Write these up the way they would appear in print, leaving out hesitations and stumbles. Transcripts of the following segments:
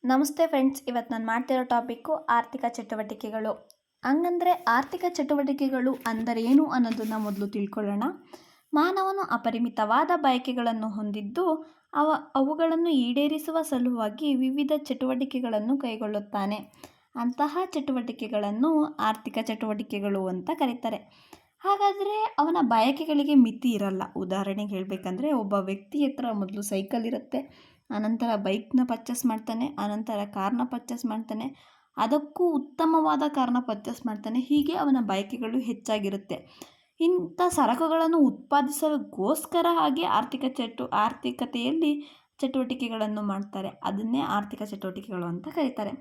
ನಮಸ್ತೆ ಫ್ರೆಂಡ್ಸ್, ಇವತ್ತು ನಾನು ಮಾಡ್ತಿರೋ ಟಾಪಿಕ್ಕು ಆರ್ಥಿಕ ಚಟುವಟಿಕೆಗಳು. ಹಂಗಂದರೆ ಆರ್ಥಿಕ ಚಟುವಟಿಕೆಗಳು ಅಂದರೇನು ಅನ್ನೋದನ್ನು ಮೊದಲು ತಿಳ್ಕೊಳ್ಳೋಣ. ಮಾನವನು ಅಪರಿಮಿತವಾದ ಬಯಕೆಗಳನ್ನು ಹೊಂದಿದ್ದು ಅವುಗಳನ್ನು ಈಡೇರಿಸುವ ಸಲುವಾಗಿ ವಿವಿಧ ಚಟುವಟಿಕೆಗಳನ್ನು ಕೈಗೊಳ್ಳುತ್ತಾನೆ. ಅಂತಹ ಚಟುವಟಿಕೆಗಳನ್ನು ಆರ್ಥಿಕ ಚಟುವಟಿಕೆಗಳು ಅಂತ ಕರೀತಾರೆ. ಹಾಗಾದರೆ ಅವನ ಬಯಕೆಗಳಿಗೆ ಮಿತಿ ಇರಲ್ಲ. ಉದಾಹರಣೆಗೆ ಹೇಳಬೇಕಂದ್ರೆ, ಒಬ್ಬ ವ್ಯಕ್ತಿ ಹತ್ರ ಮೊದಲು ಸೈಕಲ್ ಇರುತ್ತೆ, ಆನಂತರ ಬೈಕ್ನ ಪರ್ಚೇಸ್ ಮಾಡ್ತಾನೆ, ಆನಂತರ ಕಾರ್ನ ಪರ್ಚೇಸ್ ಮಾಡ್ತಾನೆ, ಅದಕ್ಕೂ ಉತ್ತಮವಾದ ಕಾರ್ನ ಪರ್ಚೇಸ್ ಮಾಡ್ತಾನೆ. ಹೀಗೆ ಅವನ ಬಯಕೆಗಳು ಹೆಚ್ಚಾಗಿರುತ್ತೆ. ಇಂಥ ಸರಕುಗಳನ್ನು ಉತ್ಪಾದಿಸಲುಗೋಸ್ಕರ ಹಾಗೆ ಆರ್ಥಿಕತೆಯಲ್ಲಿ ಚಟುವಟಿಕೆಗಳನ್ನು ಮಾಡ್ತಾರೆ. ಅದನ್ನೇ ಆರ್ಥಿಕ ಚಟುವಟಿಕೆಗಳು ಅಂತ ಕರೀತಾರೆ.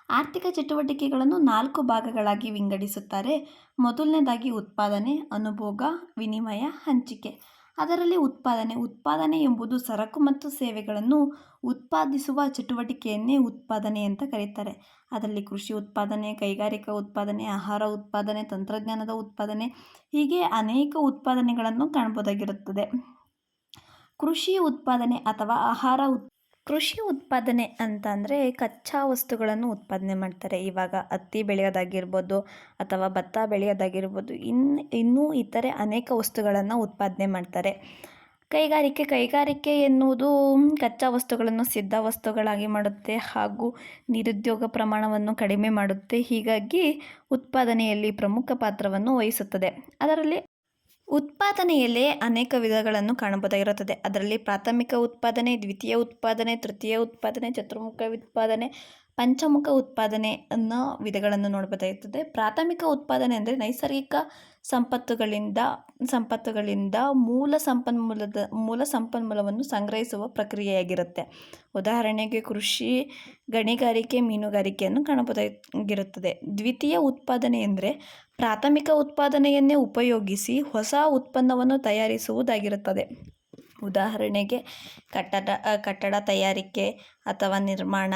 ಆರ್ಥಿಕ ಚಟುವಟಿಕೆಗಳನ್ನು 4 ಭಾಗಗಳಾಗಿ ವಿಂಗಡಿಸುತ್ತಾರೆ. ಮೊದಲನೇದಾಗಿ ಉತ್ಪಾದನೆ, ಅನುಭೋಗ, ವಿನಿಮಯ, ಹಂಚಿಕೆ. ಅದರಲ್ಲಿ ಉತ್ಪಾದನೆ ಎಂಬುದು ಸರಕು ಮತ್ತು ಸೇವೆಗಳನ್ನು ಉತ್ಪಾದಿಸುವ ಚಟುವಟಿಕೆಯನ್ನೇ ಉತ್ಪಾದನೆ ಅಂತ ಕರೀತಾರೆ. ಅದರಲ್ಲಿ ಕೃಷಿ ಉತ್ಪಾದನೆ, ಕೈಗಾರಿಕಾ ಉತ್ಪಾದನೆ, ಆಹಾರ ಉತ್ಪಾದನೆ, ತಂತ್ರಜ್ಞಾನದ ಉತ್ಪಾದನೆ, ಹೀಗೆ ಅನೇಕ ಉತ್ಪಾದನೆಗಳನ್ನು ಕಾಣಬಹುದಾಗಿರುತ್ತದೆ. ಕೃಷಿ ಉತ್ಪಾದನೆ ಅಥವಾ ಕೃಷಿ ಉತ್ಪಾದನೆ ಅಂತ ಅಂದರೆ ಕಚ್ಚಾ ವಸ್ತುಗಳನ್ನು ಉತ್ಪಾದನೆ ಮಾಡ್ತಾರೆ. ಇವಾಗ ಹತ್ತಿ ಬೆಳೆಯೋದಾಗಿರ್ಬೋದು ಅಥವಾ ಭತ್ತ ಬೆಳೆಯೋದಾಗಿರ್ಬೋದು, ಇನ್ನೂ ಇತರೆ ಅನೇಕ ವಸ್ತುಗಳನ್ನು ಉತ್ಪಾದನೆ ಮಾಡ್ತಾರೆ. ಕೈಗಾರಿಕೆ ಎನ್ನುವುದು ಕಚ್ಚಾ ವಸ್ತುಗಳನ್ನು ಸಿದ್ಧ ವಸ್ತುಗಳಾಗಿ ಮಾಡುತ್ತೆ ಹಾಗೂ ನಿರುದ್ಯೋಗ ಪ್ರಮಾಣವನ್ನು ಕಡಿಮೆ ಮಾಡುತ್ತೆ. ಹೀಗಾಗಿ ಉತ್ಪಾದನೆಯಲ್ಲಿ ಪ್ರಮುಖ ಪಾತ್ರವನ್ನು ವಹಿಸುತ್ತದೆ. ಅದರಲ್ಲಿ ಉತ್ಪಾದನೆಯಲ್ಲೇ ಅನೇಕ ವಿಧಗಳನ್ನು ಕಾಣಬಹುದಾಗಿರುತ್ತದೆ. ಅದರಲ್ಲಿ ಪ್ರಾಥಮಿಕ ಉತ್ಪಾದನೆ, ದ್ವಿತೀಯ ಉತ್ಪಾದನೆ, ತೃತೀಯ ಉತ್ಪಾದನೆ, ಚತುರ್ಮುಖ ಉತ್ಪಾದನೆ, ಪಂಚಮುಖ ಉತ್ಪಾದನೆ ಅನ್ನೋ ವಿಧಗಳನ್ನು ನೋಡಬಹುದಾಗಿರುತ್ತದೆ. ಪ್ರಾಥಮಿಕ ಉತ್ಪಾದನೆ ಅಂದರೆ ನೈಸರ್ಗಿಕ ಸಂಪತ್ತುಗಳಿಂದ ಮೂಲ ಸಂಪನ್ಮೂಲವನ್ನು ಸಂಗ್ರಹಿಸುವ ಪ್ರಕ್ರಿಯೆಯಾಗಿರುತ್ತೆ. ಉದಾಹರಣೆಗೆ ಕೃಷಿ, ಗಣಿಗಾರಿಕೆ, ಮೀನುಗಾರಿಕೆಯನ್ನು ಕಾಣಬಹುದಾಗಿರುತ್ತದೆ. ದ್ವಿತೀಯ ಉತ್ಪಾದನೆ ಎಂದರೆ ಪ್ರಾಥಮಿಕ ಉತ್ಪಾದನೆಯನ್ನೇ ಉಪಯೋಗಿಸಿ ಹೊಸ ಉತ್ಪನ್ನವನ್ನು ತಯಾರಿಸುವುದಾಗಿರುತ್ತದೆ. ಉದಾಹರಣೆಗೆ ಕಟ್ಟಡ ತಯಾರಿಕೆ ಅಥವಾ ನಿರ್ಮಾಣ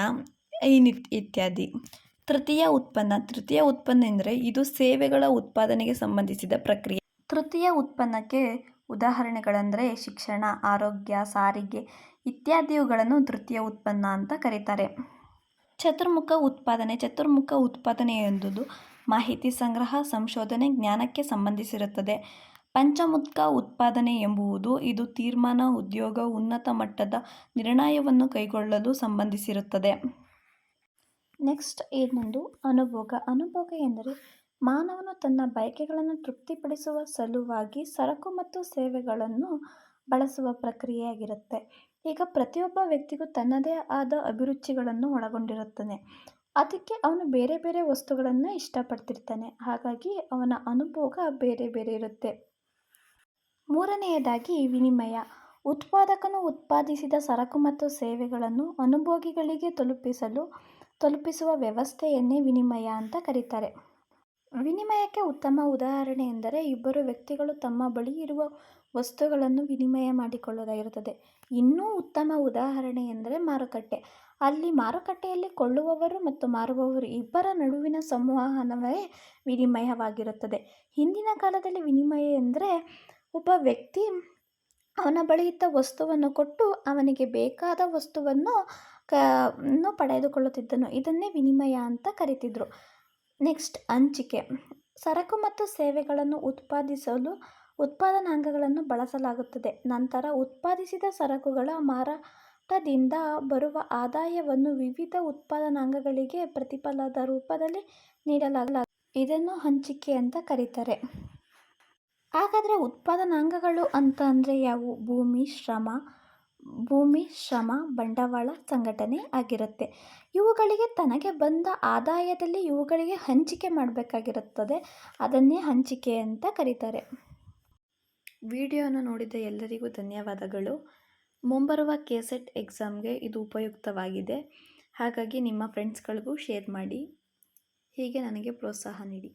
ಇತ್ಯಾದಿ. ತೃತೀಯ ಉತ್ಪನ್ನ ಎಂದರೆ ಇದು ಸೇವೆಗಳ ಉತ್ಪಾದನೆಗೆ ಸಂಬಂಧಿಸಿದ ಪ್ರಕ್ರಿಯೆ. ತೃತೀಯ ಉತ್ಪನ್ನಕ್ಕೆ ಉದಾಹರಣೆಗಳೆಂದರೆ ಶಿಕ್ಷಣ, ಆರೋಗ್ಯ, ಸಾರಿಗೆ ಇತ್ಯಾದಿಗಳನ್ನು ತೃತೀಯ ಉತ್ಪನ್ನ ಅಂತ ಕರೀತಾರೆ. ಚತುರ್ಮುಖ ಉತ್ಪಾದನೆ ಎಂಬುದು ಮಾಹಿತಿ ಸಂಗ್ರಹ, ಸಂಶೋಧನೆ, ಜ್ಞಾನಕ್ಕೆ ಸಂಬಂಧಿಸಿರುತ್ತದೆ. ಪಂಚಮುಖ ಉತ್ಪಾದನೆ ಎಂಬುದು ಇದು ತೀರ್ಮಾನ, ಉದ್ಯೋಗ, ಉನ್ನತ ಮಟ್ಟದ ನಿರ್ಣಯವನ್ನು ಕೈಗೊಳ್ಳಲು ಸಂಬಂಧಿಸಿರುತ್ತದೆ. ನೆಕ್ಸ್ಟ್ ಇನ್ನೊಂದು ಅನುಭೋಗ ಎಂದರೆ ಮಾನವನು ತನ್ನ ಬಯಕೆಗಳನ್ನು ತೃಪ್ತಿಪಡಿಸುವ ಸಲುವಾಗಿ ಸರಕು ಮತ್ತು ಸೇವೆಗಳನ್ನು ಬಳಸುವ ಪ್ರಕ್ರಿಯೆಯಾಗಿರುತ್ತೆ. ಈಗ ಪ್ರತಿಯೊಬ್ಬ ವ್ಯಕ್ತಿಗೂ ತನ್ನದೇ ಆದ ಅಭಿರುಚಿಗಳನ್ನು ಒಳಗೊಂಡಿರುತ್ತಾನೆ. ಅದಕ್ಕೆ ಅವನು ಬೇರೆ ಬೇರೆ ವಸ್ತುಗಳನ್ನು ಇಷ್ಟಪಡ್ತಿರ್ತಾನೆ. ಹಾಗಾಗಿ ಅವನ ಅನುಭೋಗ ಬೇರೆ ಬೇರೆ ಇರುತ್ತೆ. ಮೂರನೆಯದಾಗಿ ವಿನಿಮಯ. ಉತ್ಪಾದಕನು ಉತ್ಪಾದಿಸಿದ ಸರಕು ಮತ್ತು ಸೇವೆಗಳನ್ನು ಅನುಭೋಗಿಗಳಿಗೆ ತಲುಪಿಸುವ ವ್ಯವಸ್ಥೆಯನ್ನೇ ವಿನಿಮಯ ಅಂತ ಕರೀತಾರೆ. ವಿನಿಮಯಕ್ಕೆ ಉತ್ತಮ ಉದಾಹರಣೆ ಎಂದರೆ ಇಬ್ಬರು ವ್ಯಕ್ತಿಗಳು ತಮ್ಮ ಬಳಿ ಇರುವ ವಸ್ತುಗಳನ್ನು ವಿನಿಮಯ ಮಾಡಿಕೊಳ್ಳುವುದಾಗಿರುತ್ತದೆ. ಇನ್ನೂ ಉತ್ತಮ ಉದಾಹರಣೆ ಎಂದರೆ ಮಾರುಕಟ್ಟೆ. ಅಲ್ಲಿ ಮಾರುಕಟ್ಟೆಯಲ್ಲಿ ಕೊಳ್ಳುವವರು ಮತ್ತು ಮಾರುವವರು ಇಬ್ಬರ ನಡುವಿನ ಸಂವಹನವೇ ವಿನಿಮಯವಾಗಿರುತ್ತದೆ. ಹಿಂದಿನ ಕಾಲದಲ್ಲಿ ವಿನಿಮಯ ಎಂದರೆ ಒಬ್ಬ ವ್ಯಕ್ತಿ ಅವನ ಬಳಿ ಇದ್ದ ವಸ್ತುವನ್ನು ಕೊಟ್ಟು ಅವನಿಗೆ ಬೇಕಾದ ವಸ್ತುವನ್ನು ಪಡೆದುಕೊಳ್ಳುತ್ತಿದ್ದನು. ಇದನ್ನೇ ವಿನಿಮಯ ಅಂತ ಕರೀತಿದ್ರು. ನೆಕ್ಸ್ಟ್ ಹಂಚಿಕೆ. ಸರಕು ಮತ್ತು ಸೇವೆಗಳನ್ನು ಉತ್ಪಾದಿಸಲು ಉತ್ಪಾದನಾಂಗಗಳನ್ನು ಬಳಸಲಾಗುತ್ತದೆ. ನಂತರ ಉತ್ಪಾದಿಸಿದ ಸರಕುಗಳ ಮಾರಾಟದಿಂದ ಬರುವ ಆದಾಯವನ್ನು ವಿವಿಧ ಉತ್ಪಾದನಾಂಗಗಳಿಗೆ ಪ್ರತಿಫಲದ ರೂಪದಲ್ಲಿ ನೀಡಲಾಗುತ್ತದೆ. ಇದನ್ನು ಹಂಚಿಕೆ ಅಂತ ಕರೀತಾರೆ. ಹಾಗಾದರೆ ಉತ್ಪಾದನಾಂಗಗಳು ಅಂತ ಅಂದರೆ ಯಾವುವು? ಭೂಮಿ, ಶ್ರಮ, ಬಂಡವಾಳ, ಸಂಘಟನೆ ಆಗಿರುತ್ತೆ. ಇವುಗಳಿಗೆ ತನಗೆ ಬಂದ ಆದಾಯದಲ್ಲಿ ಇವುಗಳಿಗೆ ಹಂಚಿಕೆ ಮಾಡಬೇಕಾಗಿರುತ್ತದೆ. ಅದನ್ನೇ ಹಂಚಿಕೆ ಅಂತ ಕರೀತಾರೆ. ವಿಡಿಯೋನ ನೋಡಿದ ಎಲ್ಲರಿಗೂ ಧನ್ಯವಾದಗಳು. ಮುಂಬರುವ KCET ಎಕ್ಸಾಮ್ಗೆ ಇದು ಉಪಯುಕ್ತವಾಗಿದೆ. ಹಾಗಾಗಿ ನಿಮ್ಮ ಫ್ರೆಂಡ್ಸ್ಗಳಿಗೂ ಶೇರ್ ಮಾಡಿ. ಹೀಗೆ ನನಗೆ ಪ್ರೋತ್ಸಾಹ ನೀಡಿ.